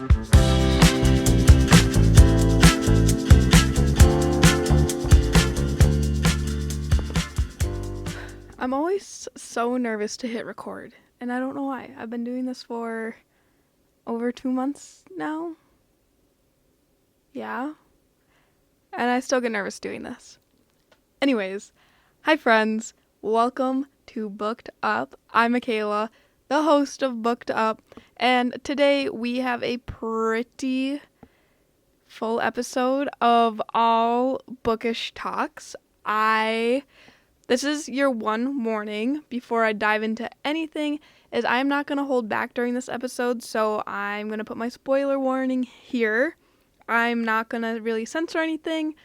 I'm always so nervous to hit record, and I don't know why. I've been doing this for over 2 months now. Yeah. And I still get nervous doing this. Anyways, hi friends. Welcome to Booked Up. I'm Michaela, the host of Booked Up, and today we have a pretty full episode of all bookish talks. This is your one warning before I dive into anything, is I'm not going to hold back during this episode, so I'm going to put my spoiler warning here. I'm not going to really censor anything.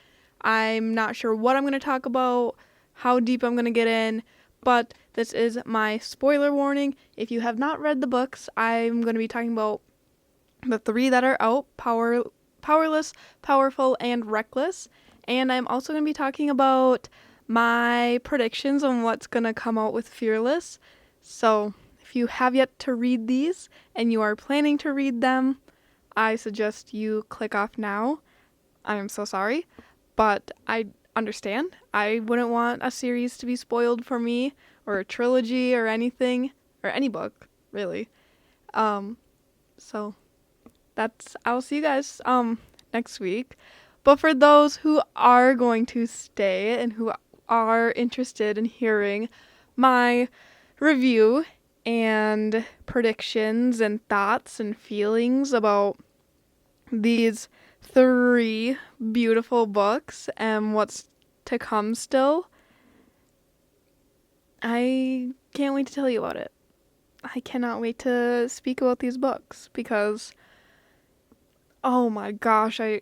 I'm not sure what I'm going to talk about, how deep I'm going to get in, but this is my spoiler warning. If you have not read the books, I'm going to be talking about the 3 that are out, Powerless, Powerful, and Reckless, and I'm also going to be talking about my predictions on what's going to come out with Fearless. So if you have yet to read these and you are planning to read them, I suggest you click off now. I am so sorry, but I understand. I wouldn't want a series to be spoiled for me, or a trilogy or anything, or any book, really. So I'll see you guys next week. But for those who are going to stay and who are interested in hearing my review and predictions and thoughts and feelings about these 3 beautiful books and what's to come still, I can't wait to tell you about it. I cannot wait to speak about these books because, oh my gosh, I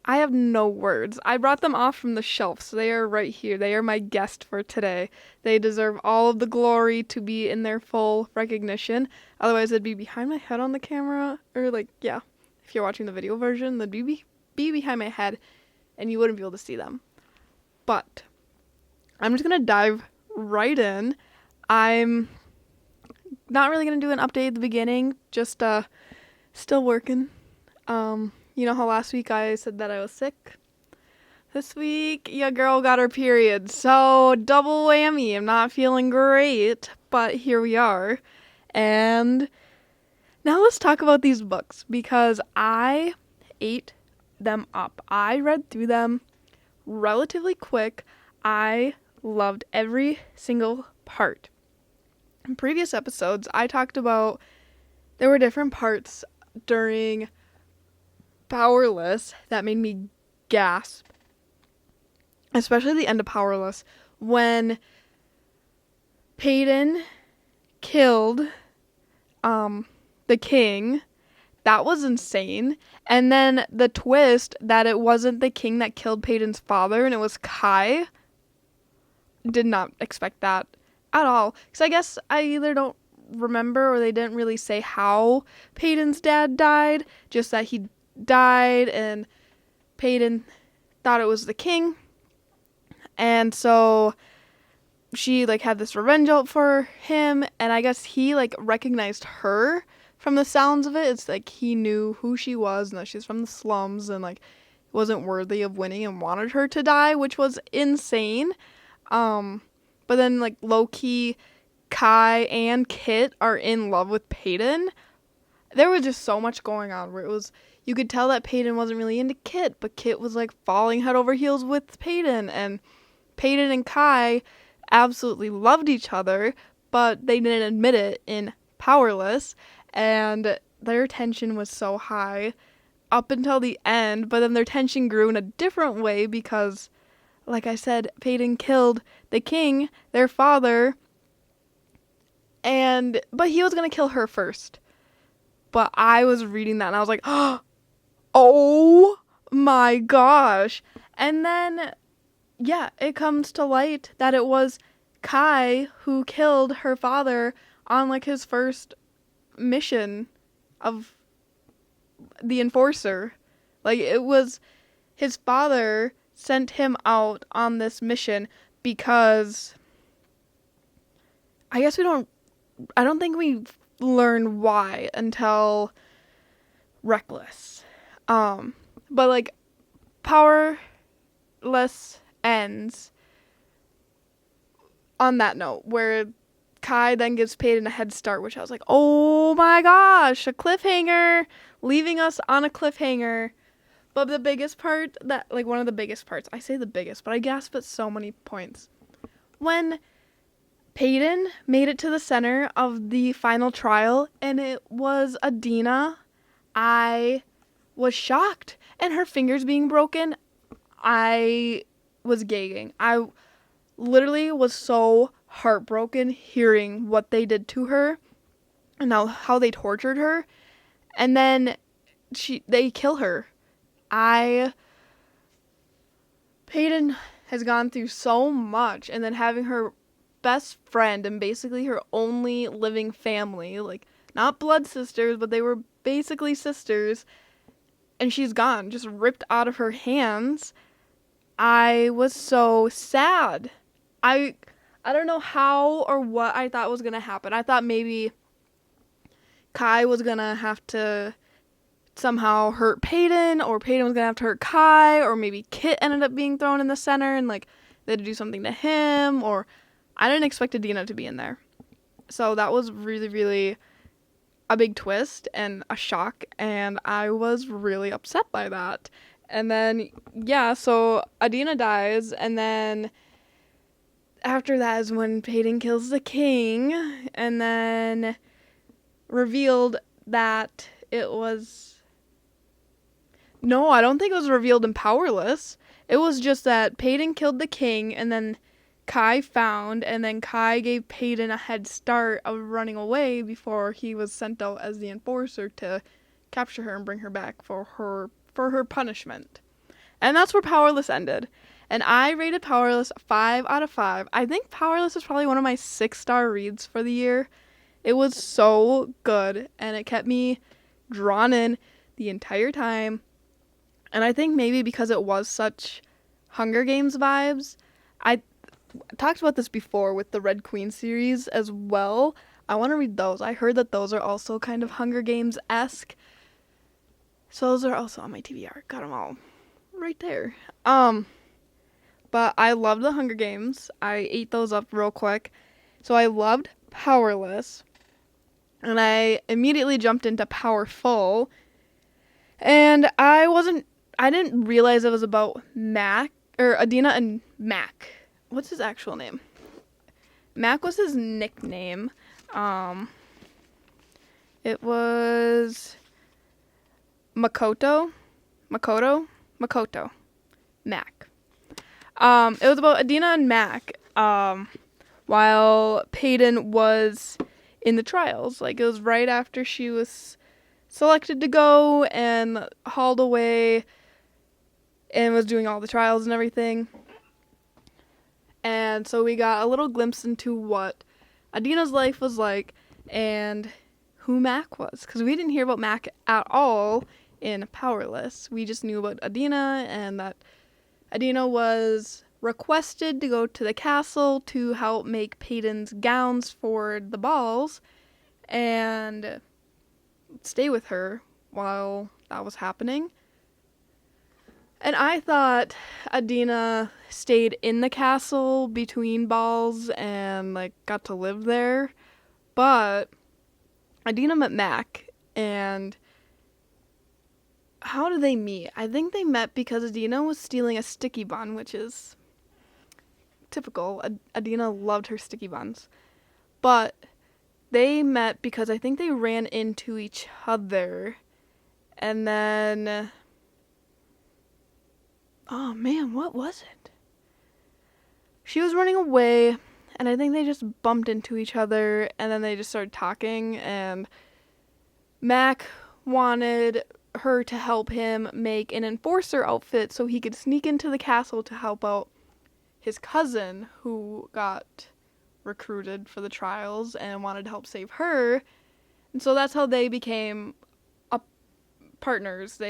have no words. I brought them off from the shelf, so they are right here. They are my guest for today. They deserve all of the glory to be in their full recognition. Otherwise, it'd be behind my head on the camera. Or, if you're watching the video version, they'd be behind my head, and you wouldn't be able to see them. But I'm just going to dive right in. I'm not really going to do an update at the beginning. Just still working. You know how last week I said that I was sick? This week, your girl got her period, so double whammy. I'm not feeling great, but here we are. And now let's talk about these books, because I ate them up. I read through them relatively quick. I loved every single part. In previous episodes, I talked about there were different parts during Powerless that made me gasp, especially the end of Powerless when Peyton killed the king. That was insane. And then the twist that it wasn't the king that killed Peyton's father and it was Kai, did not expect that at all, because I guess I either don't remember or they didn't really say how Peyton's dad died, just that he died and Peyton thought it was the king, and so she had this revenge out for him, and I guess he recognized her from the sounds of it. It's he knew who she was and that she's from the slums and wasn't worthy of winning and wanted her to die, which was insane. But then low-key Kai and Kit are in love with Peyton. There was just so much going on where you could tell that Peyton wasn't really into Kit, but Kit was falling head over heels with Peyton, and Peyton and Kai absolutely loved each other, but they didn't admit it in Powerless, and their tension was so high up until the end, but then their tension grew in a different way because, like I said, Peyton killed the king, their father, but he was going to kill her first. But I was reading that and I was like, oh my gosh. And then, yeah, it comes to light that it was Kai who killed her father on his first mission of the Enforcer. It was his father sent him out on this mission because I don't think we learn why until reckless. But like Powerless ends on that note where Kai then gives Peyton a head start, which I was like, oh my gosh, a cliffhanger, leaving us on a cliffhanger. But the biggest part, that like one of the biggest parts, I say the biggest, but I gasp at so many points. When Peyton made it to the center of the final trial and it was Adina, I was shocked. And her fingers being broken, I was gagging. I literally was so heartbroken hearing what they did to her and how they tortured her. And then they kill her. Peyton has gone through so much, and then having her best friend and basically her only living family, like not blood sisters, but they were basically sisters, and she's gone, just ripped out of her hands. I was so sad. I don't know how or what I thought was going to happen. I thought maybe Kai was going to have to somehow hurt Peyton, or Peyton was going to have to hurt Kai, or maybe Kit ended up being thrown in the center and like they had to do something to him, or I didn't expect Adina to be in there. So that was really, really a big twist and a shock, and I was really upset by that. And then, yeah, so Adina dies, and then after that is when Peyton kills the king, and then revealed that it was... No, I don't think it was revealed in Powerless. It was just that Peyton killed the king, and then Kai found, and then Kai gave Peyton a head start of running away before he was sent out as the enforcer to capture her and bring her back for her punishment. And that's where Powerless ended. And I rated Powerless 5 out of 5. I think Powerless is probably one of my 6-star reads for the year. It was so good, and it kept me drawn in the entire time. And I think maybe because it was such Hunger Games vibes, I talked about this before with the Red Queen series as well. I want to read those. I heard that those are also kind of Hunger Games-esque. So those are also on my TBR. Got them all right there. But I loved the Hunger Games. I ate those up real quick. So I loved Powerless. And I immediately jumped into Powerful. And I didn't realize it was about Adina and Mac. What's his actual name? Mac was his nickname. It was Makoto. Mac. It was about Adina and Mac. While Peyton was in the trials. Like, it was right after she was selected to go and hauled away and was doing all the trials and everything. And so we got a little glimpse into what Adina's life was like and who Mac was. Because we didn't hear about Mac at all in Powerless. We just knew about Adina and that Adina was requested to go to the castle to help make Peyton's gowns for the balls and stay with her while that was happening. And I thought Adina stayed in the castle between balls and like got to live there. But Adina met Mac, and how did they meet? I think they met because Adina was stealing a sticky bun, which is typical. Adina loved her sticky buns. But they met because I think they ran into each other. And then... oh man, what was it? She was running away, and I think they just bumped into each other, and then they just started talking, and Mac wanted her to help him make an enforcer outfit so he could sneak into the castle to help out his cousin who got recruited for the trials and wanted to help save her. And so that's how they became partners.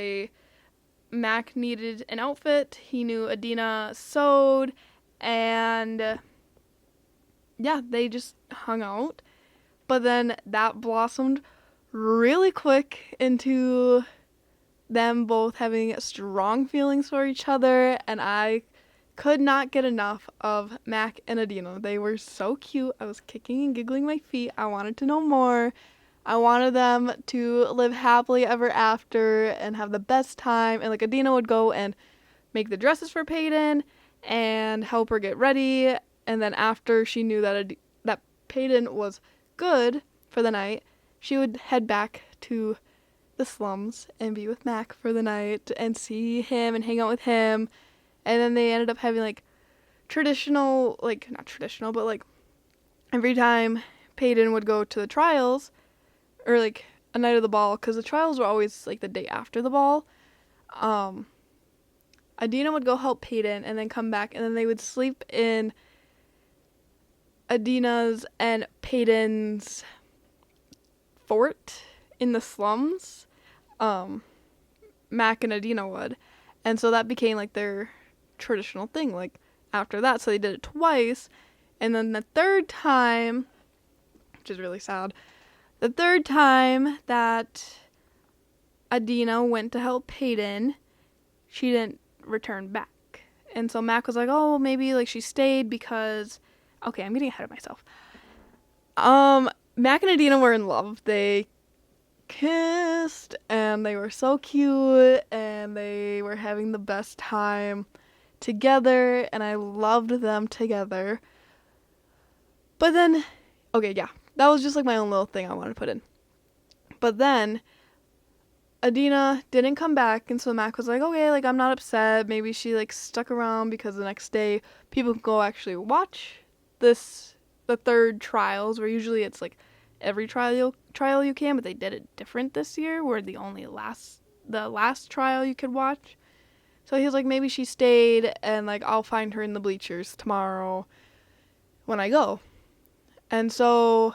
Mac needed an outfit. He knew Adina sewed, and yeah, they just hung out. But then that blossomed really quick into them both having strong feelings for each other, and I could not get enough of Mac and Adina. They were so cute. I was kicking and giggling my feet. I wanted to know more. I wanted them to live happily ever after and have the best time. And like Adina would go and make the dresses for Peyton and help her get ready. And then after she knew that Peyton was good for the night, she would head back to the slums and be with Mac for the night and see him and hang out with him. And then they ended up having like traditional, like not traditional, but like every time Peyton would go to the trials or like a night of the ball, because the trials were always like the day after the ball, Adina would go help Peyton and then come back, and then they would sleep in Adina's and Peyton's fort in the slums. Mac and Adina would. And so that became like their traditional thing, like after that. So they did it twice. And then the third time, which is really sad, the third time that Adina went to help Peyton, she didn't return back. And so Mac was like, oh, maybe like she stayed because, okay, I'm getting ahead of myself. Mac and Adina were in love. They kissed and they were so cute and they were having the best time together, and I loved them together. But then, okay, yeah, that was just like my own little thing I wanted to put in. But then Adina didn't come back, and so Mac was like, okay, like I'm not upset. Maybe she like stuck around because the next day people can go actually watch the third trials, where usually it's like every trial you can, but they did it different this year, where the last trial you could watch. So he was like, maybe she stayed, and like I'll find her in the bleachers tomorrow when I go. And so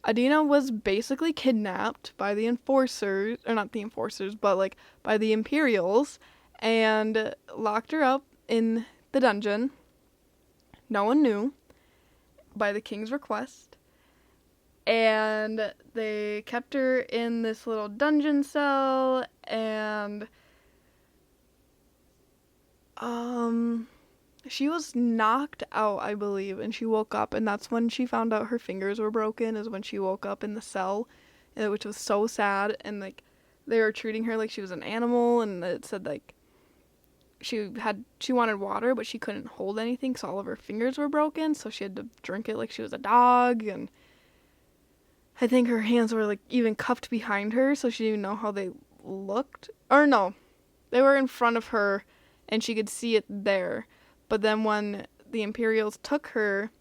Adina was basically kidnapped by the enforcers, or not the enforcers, but like by the Imperials, and locked her up in the dungeon. No one knew, by the king's request. And they kept her in this little dungeon cell, and she was knocked out, I believe, and she woke up, and that's when she found out her fingers were broken, is when she woke up in the cell, which was so sad. And like they were treating her like she was an animal, and it said like she wanted water, but she couldn't hold anything, so all of her fingers were broken, so she had to drink it like she was a dog. And I think her hands were like even cuffed behind her, so she didn't even know how they looked. Or no, they were in front of her and she could see it there. But then when the Imperials took her,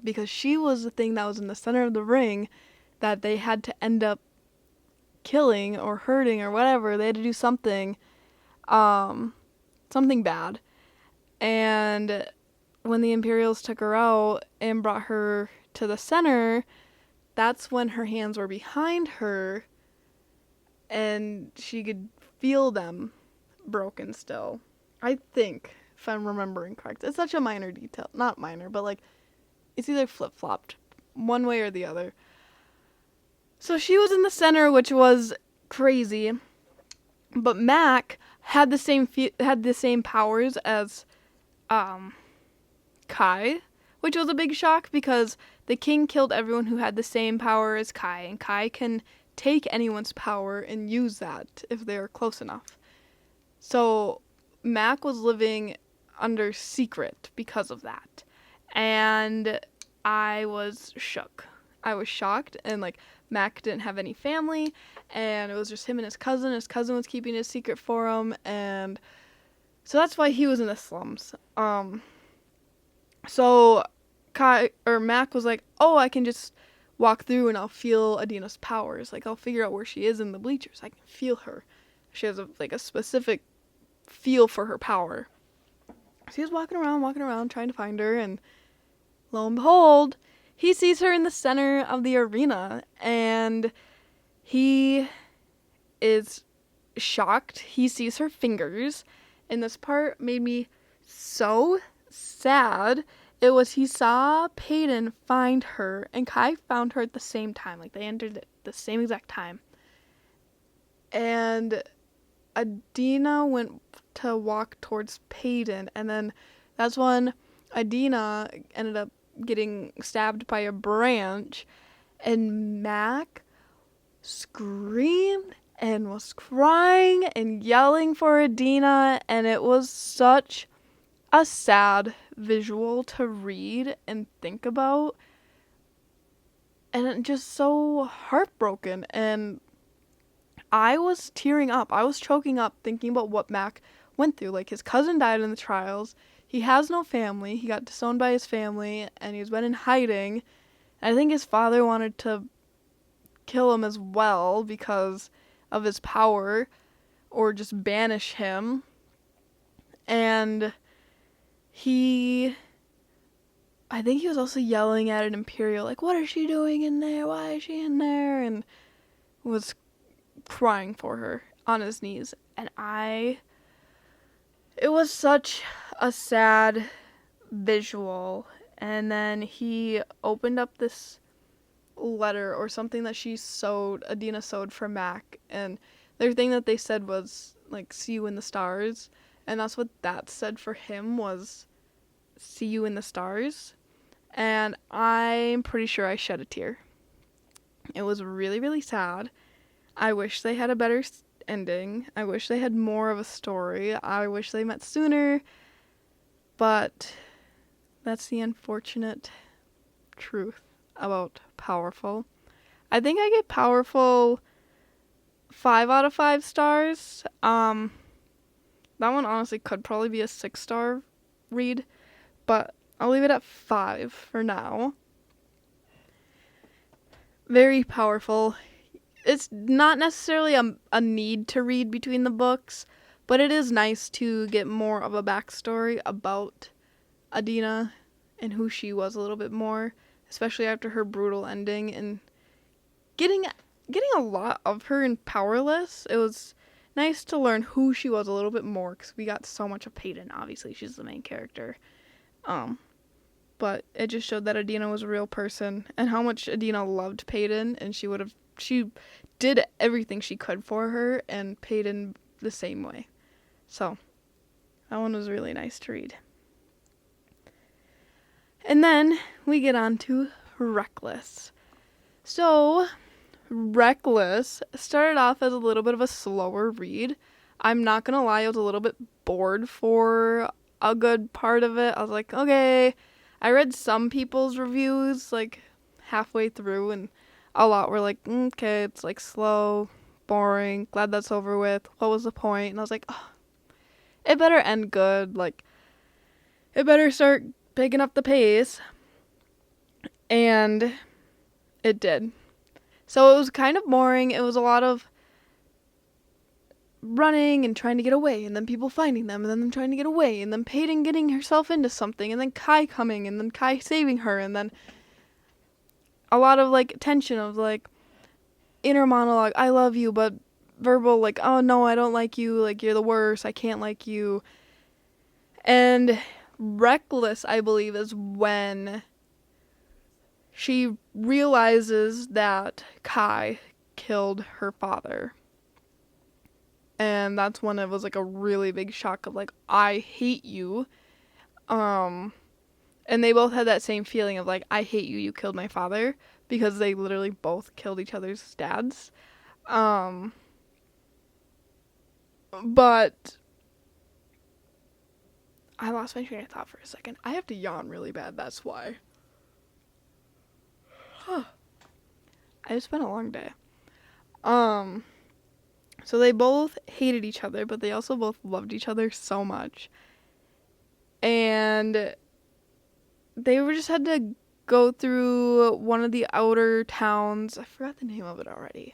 because she was the thing that was in the center of the ring that they had to end up killing or hurting or whatever, they had to do something bad. And when the Imperials took her out and brought her to the center, that's when her hands were behind her and she could feel them broken still. I think, if I'm remembering correct. It's such a minor detail. Not minor, but like it's either flip-flopped one way or the other. So she was in the center, which was crazy. But Mac had the same powers as Kai, which was a big shock because the king killed everyone who had the same power as Kai, and Kai can take anyone's power and use that if they're close enough. So Mac was living under secret because of that. And I was shook. I was shocked, and like Mac didn't have any family, and it was just him and his cousin. His cousin was keeping his secret for him, and so that's why he was in the slums. So Mac was like, oh, I can just walk through and I'll feel Adina's powers. Like, I'll figure out where she is in the bleachers. I can feel her. She has a specific feel for her power. So he was walking around, trying to find her, and lo and behold, he sees her in the center of the arena, and he is shocked. He sees her fingers, and this part made me so sad. It was he saw Peyton find her, and Kai found her at the same time. Like, they entered at the same exact time. And Adina went to walk towards Peyton, and then that's when Adina ended up getting stabbed by a branch, and Mac screamed and was crying and yelling for Adina, and it was such a sad visual to read and think about, and just so heartbroken. And I was tearing up. I was choking up thinking about what Mac went through. Like, his cousin died in the trials. He has no family. He got disowned by his family, and he's been in hiding. And I think his father wanted to kill him as well because of his power, or just banish him. And I think he was also yelling at an Imperial, like, what is she doing in there? Why is she in there? And was crying for her on his knees. And it was such a sad visual. And then he opened up this letter or something that Adina sewed for Mac, and their thing that they said was like, see you in the stars, and that's what that said for him, was see you in the stars. And I'm pretty sure I shed a tear. It was really, really sad. I wish they had a better ending. I wish they had more of a story. I wish they met sooner, but that's the unfortunate truth about Powerful. I think I get Powerful 5 out of 5 stars. That one honestly could probably be a 6-star read, but I'll leave it at 5 for now. Very powerful. It's not necessarily a need to read between the books, but it is nice to get more of a backstory about Adina and who she was a little bit more, especially after her brutal ending, and getting a lot of her in Powerless. It was nice to learn who she was a little bit more, because we got so much of Peyton. Obviously, she's the main character. But it just showed that Adina was a real person, and how much Adina loved Peyton, and she did everything she could for her, and Peyton the same way. So that one was really nice to read. And then we get on to Reckless. So Reckless started off as a little bit of a slower read. I'm not gonna lie, I was a little bit bored for a good part of it. I was like, okay. I read some people's reviews like halfway through, and a lot were like, okay, it's like slow, boring, glad that's over with. What was the point? And I was like, oh, it better end good. Like, it better start picking up the pace. And it did. So it was kind of boring. It was a lot of running and trying to get away, and then people finding them, and then them trying to get away, and then Peyton getting herself into something, and then Kai coming, and then Kai saving her, and then a lot of like tension of like inner monologue, I love you, but verbal like, oh no, I don't like you, like you're the worst, I can't like you. And Reckless, I believe, is when she realizes that Kai killed her father. And that's when it was like a really big shock of like, I hate you. And they both had that same feeling of like, I hate you, you killed my father, because they literally both killed each other's dads. But I lost my train of thought for a second. I have to yawn really bad, that's why. It's been a long day. So they both hated each other, but they also both loved each other so much. And they just had to go through one of the outer towns. I forgot the name of it already,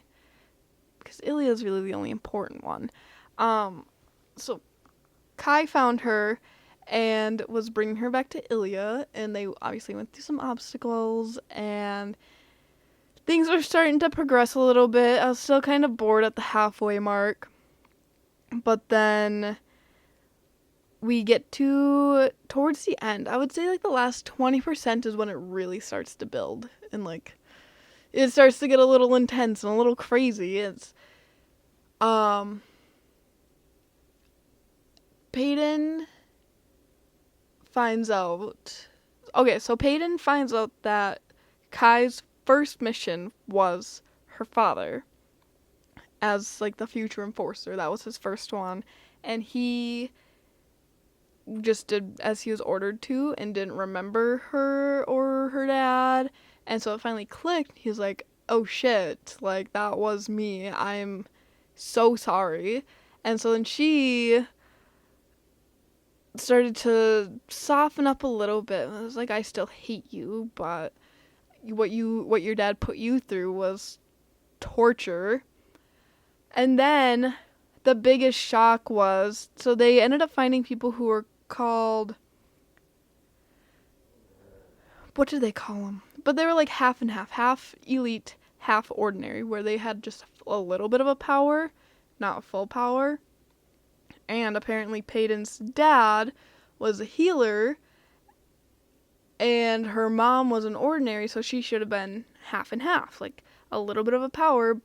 because Ilya is really the only important one. So Kai found her and was bringing her back to Ilya, and they obviously went through some obstacles, and things were starting to progress a little bit. I was still kind of bored at the halfway mark, but then we get towards the end. I would say like the last 20% is when it really starts to build, and like it starts to get a little intense and a little crazy. It's Peyton finds out... Okay, so Peyton finds out that Kai's first mission was her father as, like, the future enforcer. That was his first one. And he just did as he was ordered to and didn't remember her or her dad. And so it finally clicked. He was like, oh shit, like, that was me. I'm so sorry. And so then she started to soften up a little bit. It was like, I still hate you, but what your dad put you through was torture. And then the biggest shock was, so they ended up finding people who were called, what did they call them? But they were like half and half elite, half ordinary, where they had just a little bit of a power, not full power. And apparently Peyton's dad was a healer, and her mom was an ordinary, so she should have been half and half, like a little bit of a power,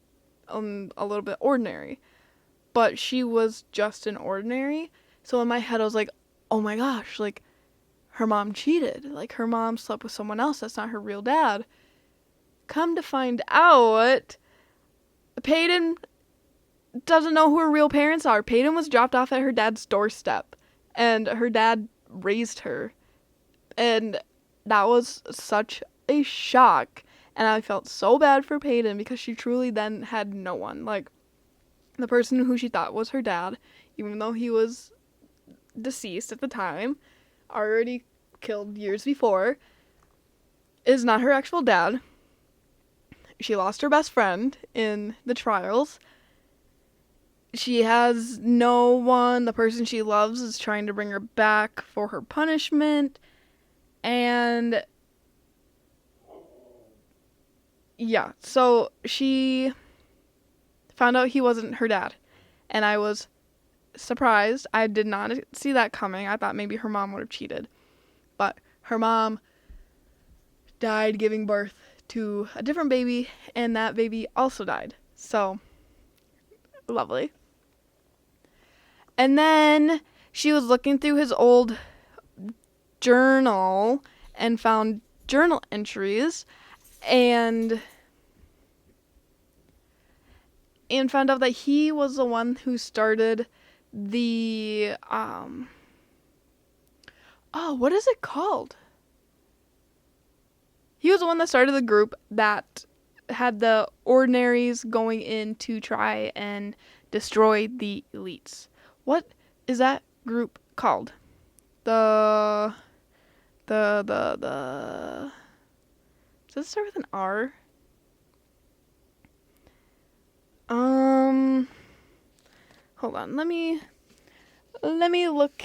a little bit ordinary. But she was just an ordinary. So in my head I was like, oh my gosh, like, her mom cheated. Like, her mom slept with someone else. That's not her real dad. Come to find out, Peyton doesn't know who her real parents are. Peyton was dropped off at her dad's doorstep, and her dad raised her. And that was such a shock. And I felt so bad for Peyton because she truly then had no one. Like, the person who she thought was her dad, even though he was deceased at the time, already killed years before, is not her actual dad. She lost her best friend in the trials. She has no one. The person she loves is trying to bring her back for her punishment. And yeah, so she found out he wasn't her dad. And I was surprised. I did not see that coming. I thought maybe her mom would have cheated. But her mom died giving birth to a different baby, and that baby also died. So, lovely. And then she was looking through his old journal and found journal entries and found out that he was the one who started the what is it called? He was the one that started the group that had the ordinaries going in to try and destroy the elites. What is that group called? Does it start with an R? Hold on. Let me look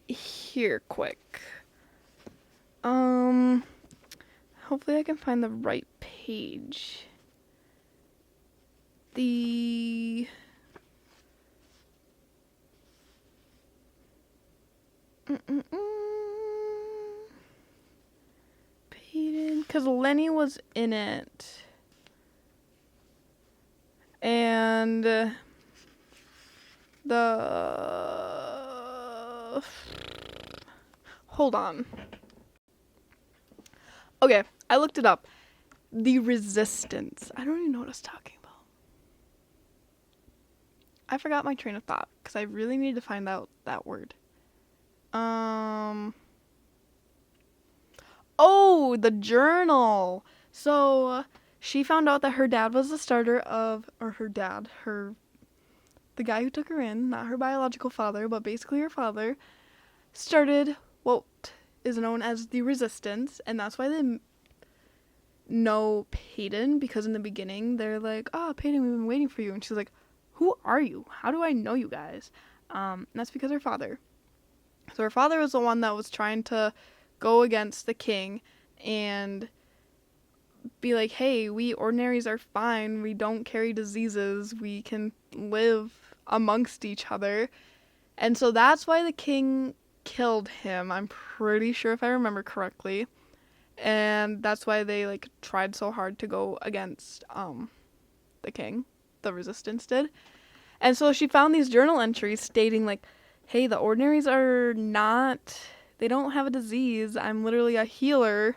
here quick. Hopefully I can find the right page. The Peyton, because Lenny was in it. And hold on. Okay, I looked it up. The Resistance. I don't even know what I was talking about. I forgot my train of thought because I really need to find out that word. Oh, the journal. So she found out that her dad was the starter of, or her dad, the guy who took her in, not her biological father, but basically her father, started what is known as the Resistance, and that's why they know Peyton, because in the beginning they're like, oh, Peyton, we've been waiting for you, and she's like, who are you? How do I know you guys? And that's because her father. So her father was the one that was trying to go against the king and be like, hey, we ordinaries are fine. We don't carry diseases. We can live amongst each other. And so that's why the king killed him. I'm pretty sure, if I remember correctly. And that's why they, like, tried so hard to go against the king. The Resistance did. And so she found these journal entries stating, like, hey, the ordinaries are not, they don't have a disease. I'm literally a healer.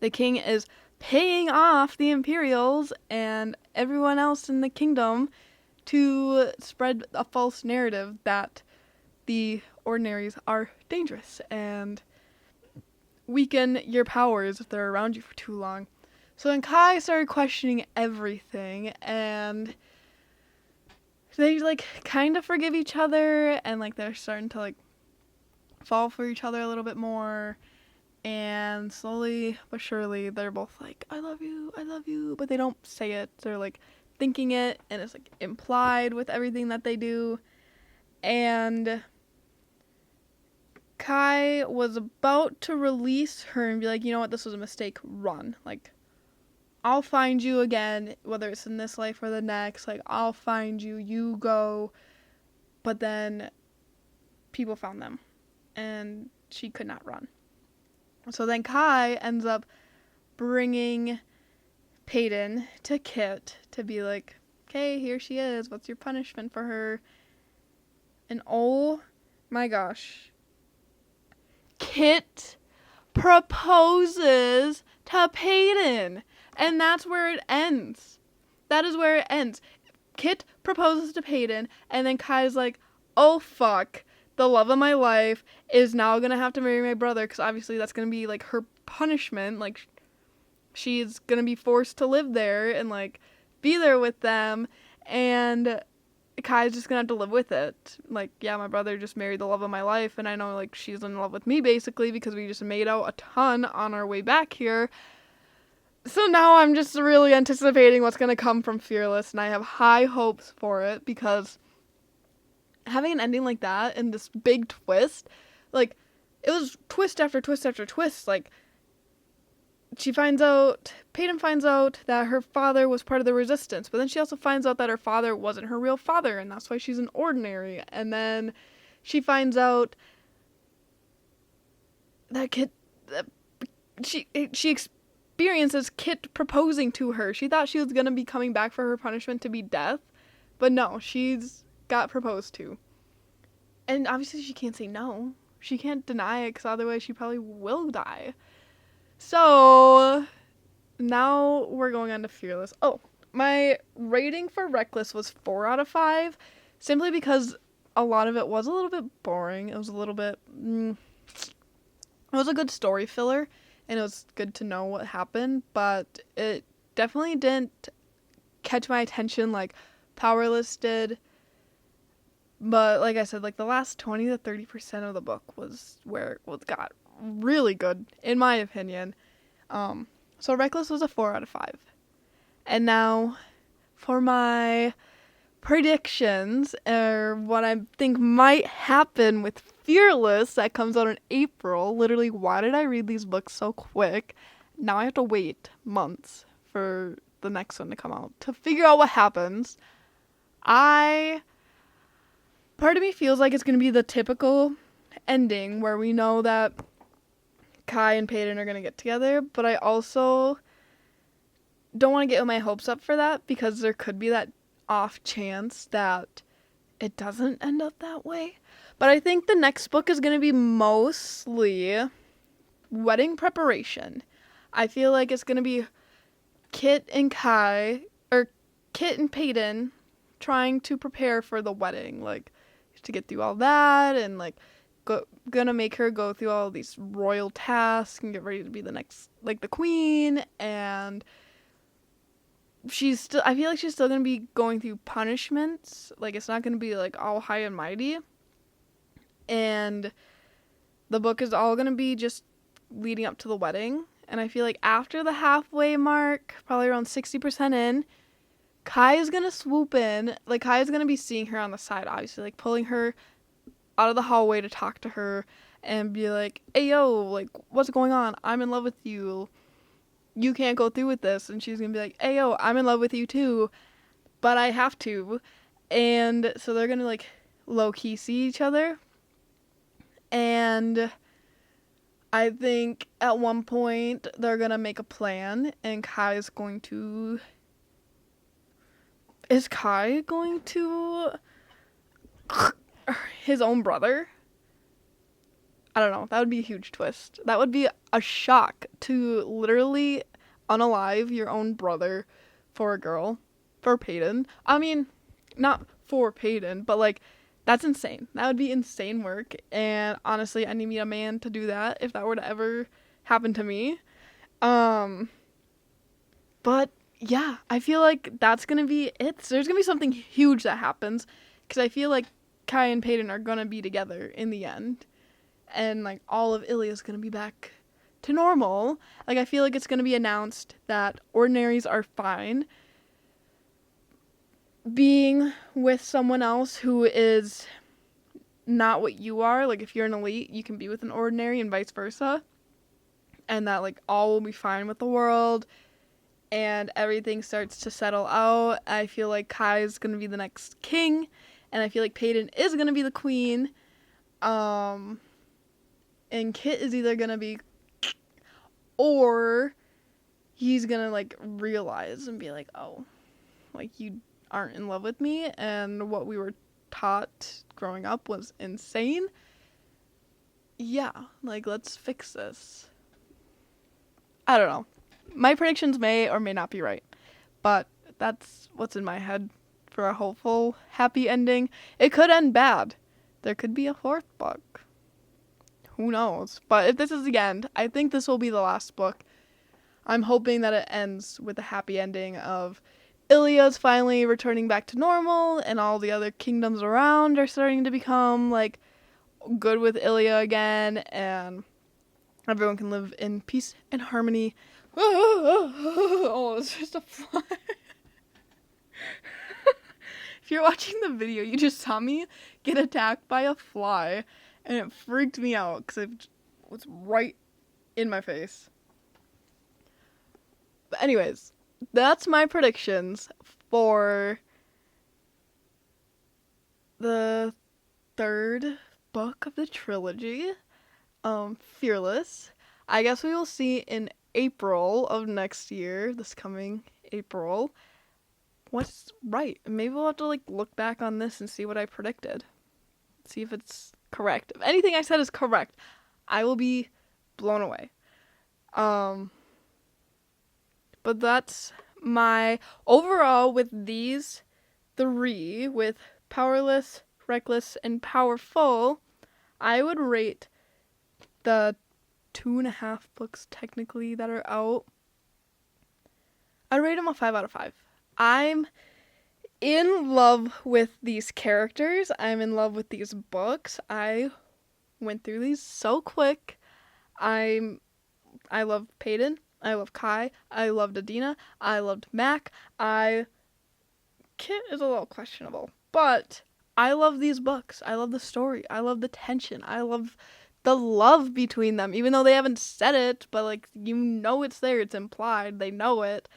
The king is paying off the Imperials and everyone else in the kingdom to spread a false narrative that the ordinaries are dangerous and weaken your powers if they're around you for too long. So then Kai started questioning everything, and they, like, kind of forgive each other, and, like, they're starting to, like, fall for each other a little bit more, and slowly but surely, they're both like, I love you, but they don't say it. They're, like, thinking it, and it's, like, implied with everything that they do, and Kai was about to release her and be like, you know what, this was a mistake, run. Like, I'll find you again, whether it's in this life or the next. Like, I'll find you, you go. But then people found them, and she could not run. So then Kai ends up bringing Peyton to Kit to be like, okay, here she is. What's your punishment for her? And oh my gosh, Kit proposes to Peyton. And that's where it ends. That is where it ends. Kit proposes to Peyton, and then Kai's like, oh fuck, the love of my life is now gonna have to marry my brother, because obviously that's gonna be, like, her punishment. Like, she's gonna be forced to live there and, like, be there with them, and Kai's just gonna have to live with it. Like, yeah, my brother just married the love of my life, and I know, like, she's in love with me, basically, because we just made out a ton on our way back here. So now I'm just really anticipating what's going to come from Fearless, and I have high hopes for it, because having an ending like that and this big twist, like, it was twist after twist after twist. Like, Peyton finds out that her father was part of the resistance, but then she also finds out that her father wasn't her real father, and that's why she's an ordinary. And then she finds out that she experiences Kit proposing to her. She thought she was going to be coming back for her punishment to be death, but no, she's got proposed to. And obviously she can't say no. She can't deny it, because otherwise she probably will die. So now we're going on to Fearless. Oh, my rating for Reckless was 4 out of 5, simply because a lot of it was a little bit boring. It was a little bit, it was a good story filler, and it was good to know what happened, but it definitely didn't catch my attention like Powerless did. But like I said, like, the last 20 to 30% of the book was where it got really good, in my opinion. So Reckless was a 4 out of 5. And now for my predictions, or what I think might happen with Fearless that comes out in April. Literally, why did I read these books so quick? Now I have to wait months for the next one to come out to figure out what happens. Part of me feels like it's going to be the typical ending where we know that Kai and Peyton are going to get together, but I also don't want to get my hopes up for that, because there could be that off chance that it doesn't end up that way. But I think the next book is going to be mostly wedding preparation. I feel like it's going to be Kit and Peyton trying to prepare for the wedding, like, to get through all that, and, like, gonna make her go through all these royal tasks and get ready to be the next, like, the queen. And I feel like she's still gonna be going through punishments. Like, it's not gonna be, like, all high and mighty. And the book is all gonna be just leading up to the wedding. And I feel like after the halfway mark, probably around 60% in, Kai is gonna swoop in. Like, Kai is gonna be seeing her on the side, obviously, like, pulling her out of the hallway to talk to her and be like, hey, yo, like, what's going on? I'm in love with you. You can't go through with this. And she's gonna be like, hey, yo, I'm in love with you too, but I have to. And so they're gonna, like, low-key see each other. And I think at one point they're gonna make a plan, and Is Kai going to his own brother. I don't know. That would be a huge twist. That would be a shock to literally unalive your own brother for a girl, for Peyton. I mean, not for Peyton, but like, that's insane. That would be insane work. And honestly, I need me a man to do that if that were to ever happen to me. But yeah, I feel like that's gonna be it. There's gonna be something huge that happens because I feel like Kai and Peyton are gonna be together in the end, and like all of Ilya's gonna be back to normal. Like I feel like it's gonna be announced that ordinaries are fine being with someone else who is not what you are. Like if you're an elite, you can be with an ordinary and vice versa, and that like all will be fine with the world and everything starts to settle out. I feel like Kai is gonna be the next king, and I feel like Peyton is gonna be the queen. And Kit is either gonna be, or he's gonna like realize and be like, oh, like you aren't in love with me, and what we were taught growing up was insane. Yeah, like let's fix this. I don't know. My predictions may or may not be right, but that's what's in my head for a hopeful, happy ending. It could end bad. There could be a fourth book. Who knows? But if this is the end, I think this will be the last book. I'm hoping that it ends with a happy ending of Ilya's finally returning back to normal, and all the other kingdoms around are starting to become, like, good with Ilya again, and everyone can live in peace and harmony. Oh, it's just a fly. If you're watching the video, you just saw me get attacked by a fly, and it freaked me out because it was right in my face. But anyways, that's my predictions for the third book of the trilogy, Fearless. I guess we will see in April of next year, this coming April, what's right. Maybe we'll have to like look back on this and see what I predicted. See if it's correct. If anything I said is correct, I will be blown away. But that's my overall with these three, with Powerless, Reckless, and Powerful. I would rate the 2.5 books technically that are out. I'd rate them a 5 out of 5. I'm in love with these characters. I'm in love with these books. I went through these so quick. I love Peyton. I love Kai. I loved Adina. I loved Mac. Kit is a little questionable, but I love these books. I love the story. I love the tension. I love the love between them, even though they haven't said it, but like you know it's there. It's implied. They know it.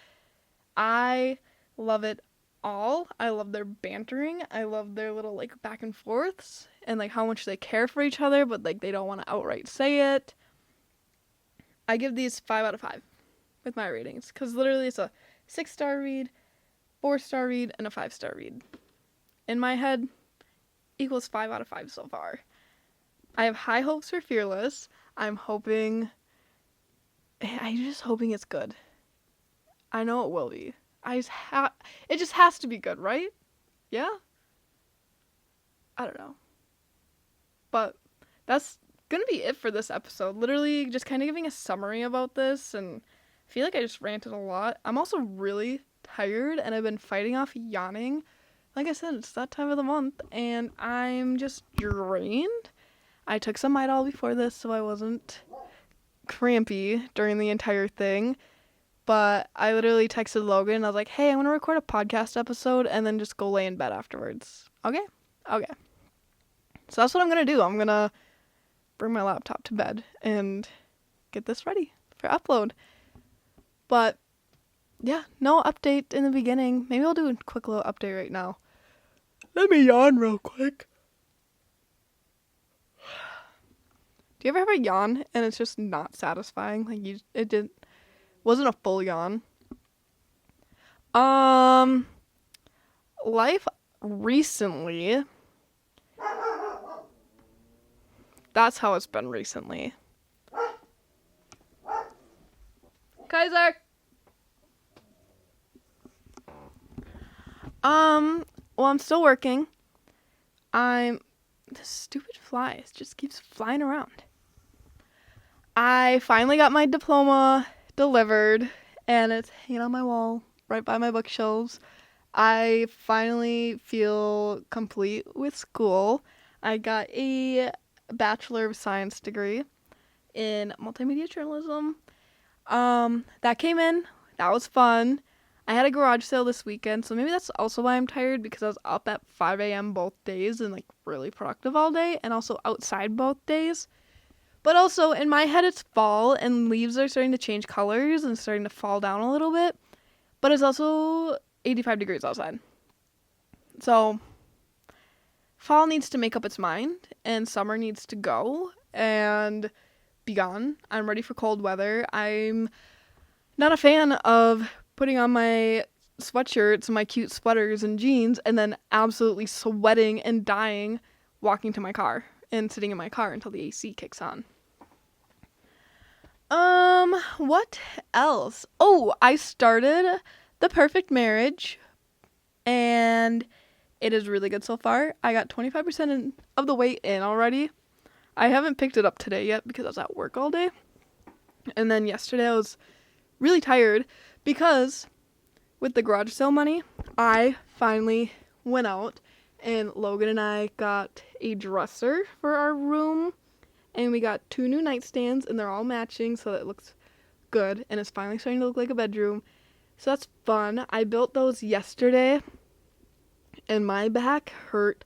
I love it all. I love their bantering. I love their little like back and forths and like how much they care for each other, but like they don't want to outright say it. I give these 5 out of 5 with my ratings because literally it's a 6-star read, 4-star read, and a 5-star read. In my head, equals 5 out of 5 so far. I have high hopes for Fearless. I'm just hoping it's good. I know it will be. It just has to be good, right? Yeah? I don't know. But that's gonna be it for this episode. Literally just kind of giving a summary about this, and I feel like I just ranted a lot. I'm also really tired, and I've been fighting off yawning. Like I said, it's that time of the month, and I'm just drained. I took some Midol before this, so I wasn't crampy during the entire thing. But I literally texted Logan, and I was like, hey, I want to record a podcast episode, and then just go lay in bed afterwards. Okay? Okay. So that's what I'm going to do. I'm going to bring my laptop to bed and get this ready for upload. But, yeah, no update in the beginning. Maybe I'll do a quick little update right now. Let me yawn real quick. Do you ever have a yawn and it's just not satisfying? Like wasn't a full yawn. Life recently that's how it's been recently. Kaiser! Well, I'm still working. This stupid fly just keeps flying around. I finally got my diploma delivered, and it's hanging on my wall right by my bookshelves. I finally feel complete with school. I got a Bachelor of Science degree in multimedia journalism. That came in. That was fun. I had a garage sale this weekend, so maybe that's also why I'm tired, because I was up at 5 a.m. both days and, like, really productive all day, and also outside both days. But also, in my head, it's fall, and leaves are starting to change colors and starting to fall down a little bit. But it's also 85 degrees outside. So, fall needs to make up its mind, and summer needs to go and be gone. I'm ready for cold weather. I'm not a fan of putting on my sweatshirts and my cute sweaters and jeans and then absolutely sweating and dying walking to my car and sitting in my car until the AC kicks on. What else? Oh, I started The Perfect Marriage, and it is really good so far. I got 25% of the way in already. I haven't picked it up today yet because I was at work all day. And then yesterday I was really tired because with the garage sale money, I finally went out and Logan and I got a dresser for our room, and we got 2 new nightstands, and they're all matching, so that it looks good, and it's finally starting to look like a bedroom. So that's fun. I built those yesterday, and my back hurt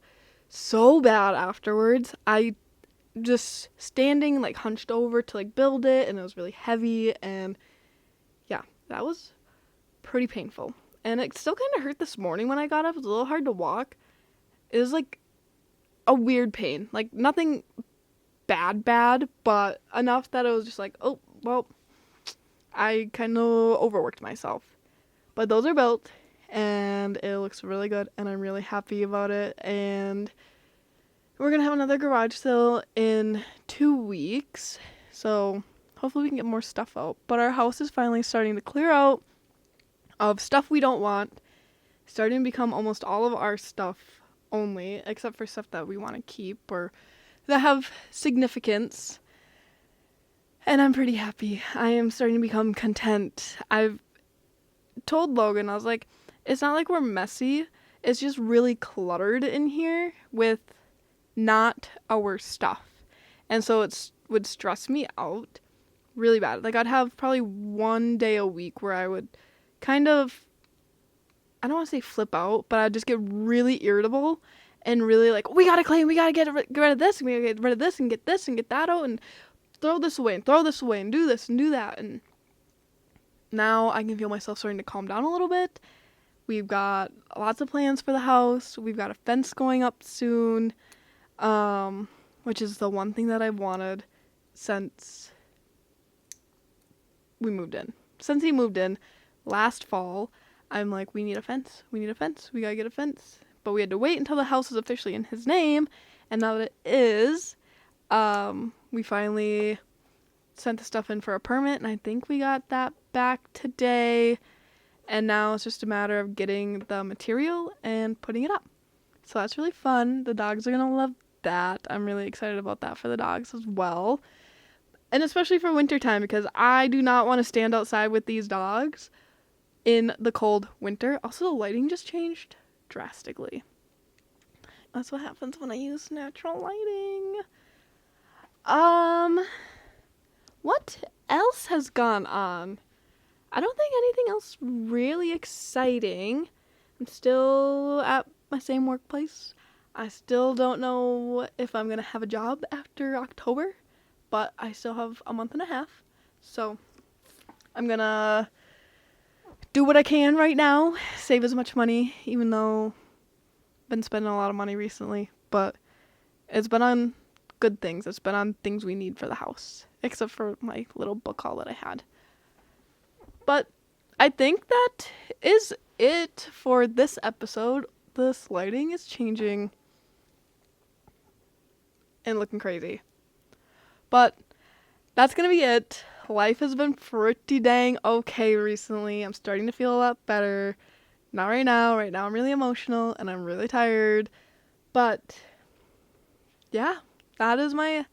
so bad afterwards. I just standing, like, hunched over to, like, build it, and it was really heavy, and yeah, that was pretty painful. And it still kind of hurt this morning when I got up. It was a little hard to walk. It was, like, a weird pain. Like, nothing bad, but enough that it was just like, oh, well, I kind of overworked myself. But those are built, and it looks really good, and I'm really happy about it. And we're going to have another garage sale in 2 weeks, so hopefully we can get more stuff out. But our house is finally starting to clear out of stuff we don't want, starting to become almost all of our stuff only, except for stuff that we want to keep or that have significance. And I'm pretty happy. I am starting to become content. I've told Logan, I was like, it's not like we're messy. It's just really cluttered in here with not our stuff. And so it would stress me out really bad. Like, I'd have probably 1 day a week where I would kind of, I don't want to say flip out, but I'd just get really irritable and really like, we gotta clean, we gotta get rid of this, and we gotta get rid of this and get that out, and throw this away and do this and do that. And now I can feel myself starting to calm down a little bit. We've got lots of plans for the house. We've got a fence going up soon, which is the one thing that I've wanted since we moved in. Since he moved in last fall, I'm like, we need a fence. We gotta get a fence. But we had to wait until the house was officially in his name, and now that it is, we finally sent the stuff in for a permit, and I think we got that back today, and now it's just a matter of getting the material and putting it up. So that's really fun. The dogs are gonna love that. I'm really excited about that for the dogs as well, and especially for wintertime, because I do not want to stand outside with these dogs in the cold winter. Also, the lighting just changed drastically. That's what happens when I use natural lighting. What else has gone on? I don't think anything else really exciting. I'm still at my same workplace. I still don't know if I'm gonna have a job after October, but I still have a month and a half, so I'm gonna do what I can right now, save as much money, even though I've been spending a lot of money recently, but it's been on good things. It's been on things we need for the house, except for my little book haul that I had. But I think that is it for this episode. This lighting is changing and looking crazy. But that's going to be it. Life has been pretty dang okay recently. I'm starting to feel a lot better. Not right now. Right now I'm really emotional and I'm really tired. But yeah, that is my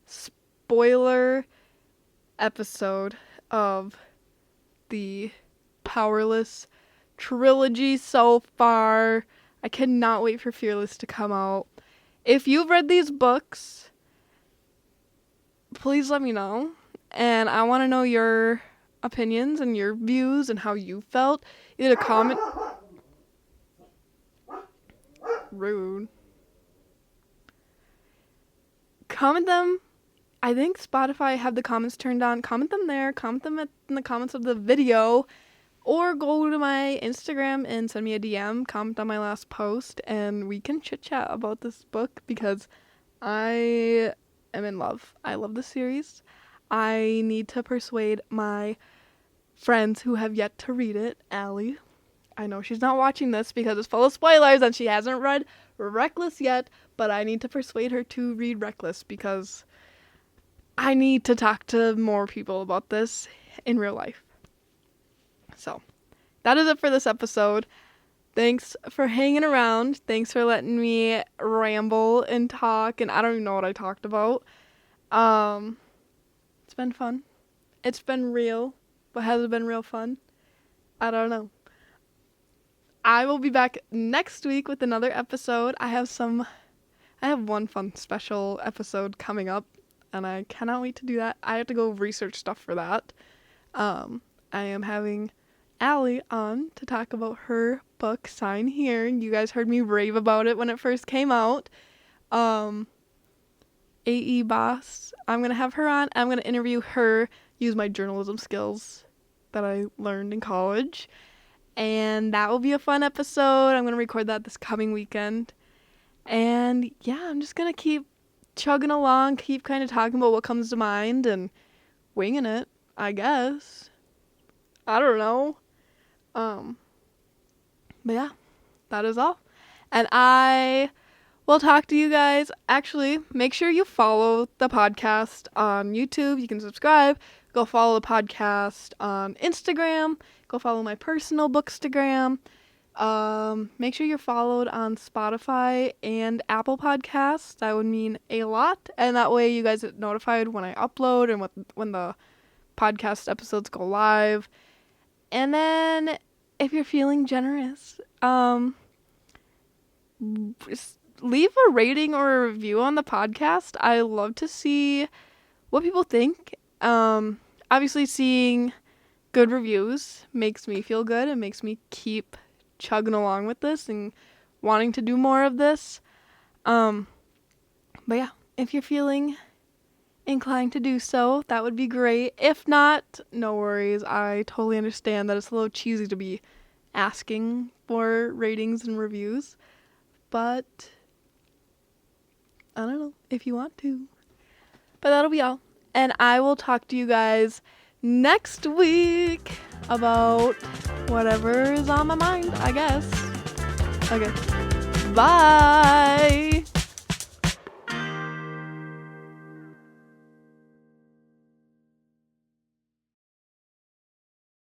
spoiler episode of the Powerless trilogy so far. I cannot wait for Fearless to come out. If you've read these books, please let me know. And I want to know your opinions and your views and how you felt. Either comment. Rude. Comment them. I think Spotify have the comments turned on. Comment them there. Comment them in the comments of the video. Or go to my Instagram and send me a DM. Comment on my last post. And we can chit chat about this book because I am in love. I love the series. I need to persuade my friends who have yet to read it. Allie. I know she's not watching this because it's full of spoilers and she hasn't read Reckless yet, but I need to persuade her to read Reckless because I need to talk to more people about this in real life. So, that is it for this episode. Thanks for hanging around. Thanks for letting me ramble and talk, and I don't even know what I talked about. It's been fun. It's been real, but has it been real fun? I don't know. I will be back next week with another episode. I have one fun special episode coming up, and I cannot wait to do that. I have to go research stuff for that. I am having Allie on to talk about her book, Sign Here. You guys heard me rave about it when it first came out. AE Boss. I'm going to have her on. I'm going to interview her, use my journalism skills that I learned in college. And that will be a fun episode. I'm going to record that this coming weekend. And yeah, I'm just going to keep chugging along, keep kind of talking about what comes to mind and winging it, I guess. I don't know. But yeah, that is all. And I will talk to you guys. Actually, make sure you follow the podcast on YouTube. You can subscribe. Go follow the podcast on Instagram. Go follow my personal Bookstagram. Make sure you're followed on Spotify and Apple Podcasts. That would mean a lot. And that way you guys get notified when I upload and when the podcast episodes go live. And then if you're feeling generous, just leave a rating or a review on the podcast. I love to see what people think. Obviously seeing good reviews makes me feel good. It makes me keep chugging along with this and wanting to do more of this. But yeah, if you're feeling inclined to do so, that would be great. If not, no worries. I totally understand that it's a little cheesy to be asking for ratings and reviews, but I don't know if you want to. But that'll be all. And I will talk to you guys next week about whatever is on my mind, I guess. Okay. Bye.